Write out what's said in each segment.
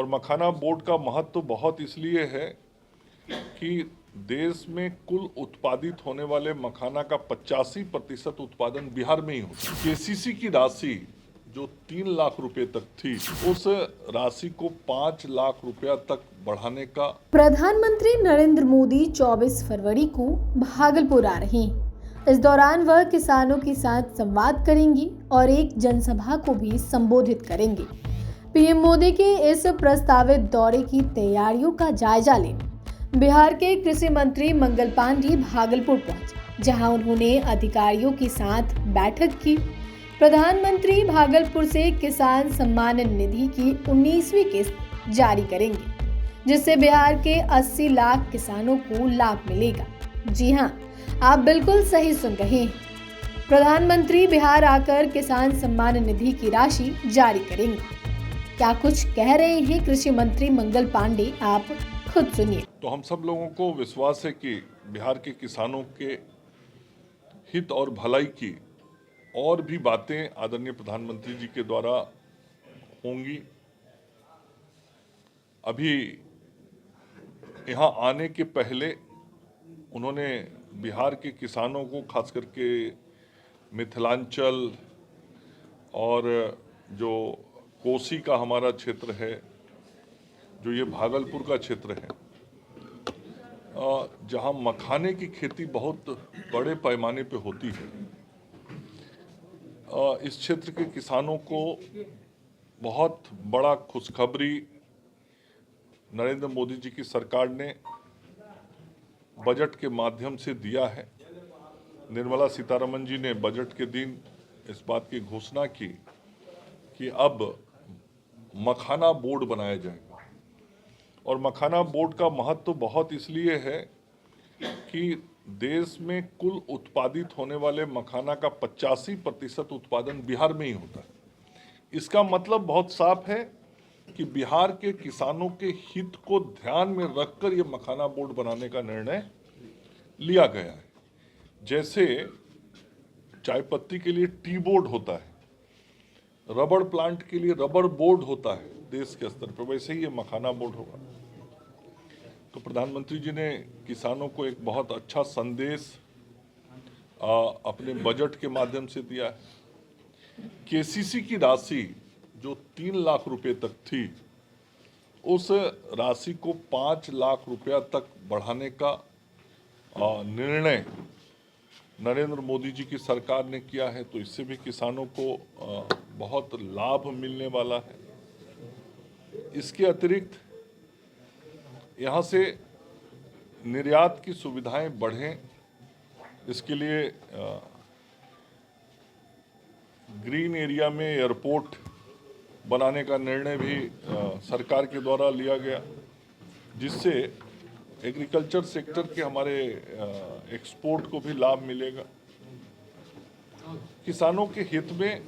और मखाना बोर्ड का महत्व बहुत इसलिए है कि देश में कुल उत्पादित होने वाले मखाना का 85% उत्पादन बिहार में ही होता है। केसीसी की राशि जो 3 लाख रुपए तक थी, उस राशि को 5 लाख रुपया तक बढ़ाने का प्रधानमंत्री नरेंद्र मोदी 24 फरवरी को भागलपुर आ रहे हैं। इस दौरान वह किसानों के साथ संवाद करेंगी और एक जनसभा को भी संबोधित करेंगे। पीएम मोदी के इस प्रस्तावित दौरे की तैयारियों का जायजा लेने बिहार के कृषि मंत्री मंगल पांडे भागलपुर पहुंचे, जहां उन्होंने अधिकारियों के साथ बैठक की। प्रधानमंत्री भागलपुर से किसान सम्मान निधि की 19वीं किस्त जारी करेंगे, जिससे बिहार के 80 लाख किसानों को लाभ मिलेगा। जी हां, आप बिल्कुल सही सुन रहे हैं। प्रधानमंत्री बिहार आकर किसान सम्मान निधि की राशि जारी करेंगे। क्या कुछ कह रहे हैं कृषि मंत्री मंगल पांडे, आप खुद सुनिए। तो हम सब लोगों को विश्वास है कि बिहार के किसानों के हित और भलाई की और भी बातें आदरणीय प्रधानमंत्री जी के द्वारा होंगी। अभी यहाँ आने के पहले उन्होंने बिहार के किसानों को, खास करके मिथिलांचल और जो कोसी का हमारा क्षेत्र है, जो ये भागलपुर का क्षेत्र है, जहाँ मखाने की खेती बहुत बड़े पैमाने पे होती है, इस क्षेत्र के किसानों को बहुत बड़ा खुशखबरी नरेंद्र मोदी जी की सरकार ने बजट के माध्यम से दिया है। निर्मला सीतारमण जी ने बजट के दिन इस बात की घोषणा की कि अब मखाना बोर्ड बनाया जाएगा। और मखाना बोर्ड का महत्व बहुत इसलिए है कि देश में कुल उत्पादित होने वाले मखाना का 85% उत्पादन बिहार में ही होता है। इसका मतलब बहुत साफ है कि बिहार के किसानों के हित को ध्यान में रखकर ये मखाना बोर्ड बनाने का निर्णय लिया गया है। जैसे चाय पत्ती के लिए टी बोर्ड होता है, रबड़ प्लांट के लिए रबड़ बोर्ड होता है देश के स्तर पर, वैसे ही ये मखाना बोर्ड होगा। तो प्रधानमंत्री जी ने किसानों को एक बहुत अच्छा संदेश अपने बजट के माध्यम से दिया है। केसीसी की राशि जो 3 लाख रुपए तक थी, उस राशि को 5 लाख रुपया तक बढ़ाने का निर्णय नरेंद्र मोदी जी की सरकार ने किया है। तो इससे भी किसानों को बहुत लाभ मिलने वाला है। इसके अतिरिक्त यहाँ से निर्यात की सुविधाएं बढ़ें, इसके लिए ग्रीन एरिया में एयरपोर्ट बनाने का निर्णय भी सरकार के द्वारा लिया गया, जिससे एग्रीकल्चर सेक्टर के हमारे एक्सपोर्ट को भी लाभ मिलेगा। किसानों के हित में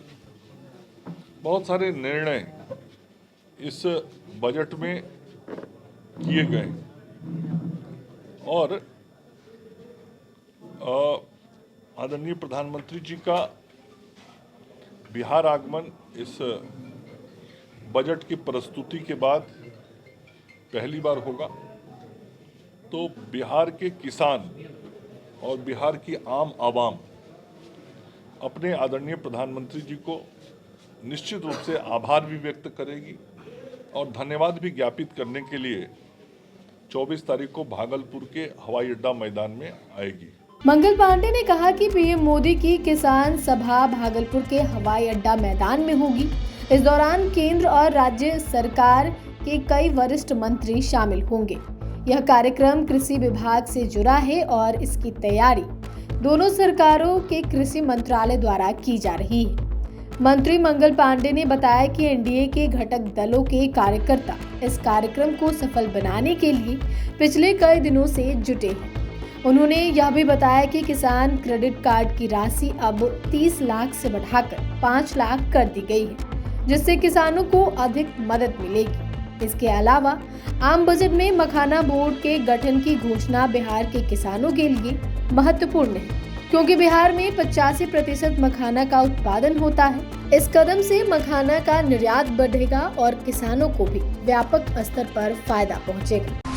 बहुत सारे निर्णय इस बजट में किए गए और आदरणीय प्रधानमंत्री जी का बिहार आगमन इस बजट की प्रस्तुति के बाद पहली बार होगा। तो बिहार के किसान और बिहार की आम आवाम अपने आदरणीय प्रधानमंत्री जी को निश्चित रूप से आभार भी व्यक्त करेगी और धन्यवाद भी ज्ञापित करने के लिए 24 तारीख को भागलपुर के हवाई अड्डा मैदान में आएगी। मंगल पांडे ने कहा कि पीएम मोदी की किसान सभा भागलपुर के हवाई अड्डा मैदान में होगी। इस दौरान केंद्र और राज्य सरकार के कई वरिष्ठ मंत्री शामिल होंगे। यह कार्यक्रम कृषि विभाग से जुड़ा है और इसकी तैयारी दोनों सरकारों के कृषि मंत्रालय द्वारा की जा रही है। मंत्री मंगल पांडे ने बताया कि एनडीए के घटक दलों के कार्यकर्ता इस कार्यक्रम को सफल बनाने के लिए पिछले कई दिनों से जुटे हैं। उन्होंने यह भी बताया कि किसान क्रेडिट कार्ड की राशि अब 30 लाख से बढ़ाकर 5 लाख कर दी गई है, जिससे किसानों को अधिक मदद मिलेगी। इसके अलावा आम बजट में मखाना बोर्ड के गठन की घोषणा बिहार के किसानों के लिए महत्वपूर्ण है। क्योंकि बिहार में 85% मखाना का उत्पादन होता है। इस कदम से मखाना का निर्यात बढ़ेगा और किसानों को भी व्यापक स्तर पर फायदा पहुंचेगा।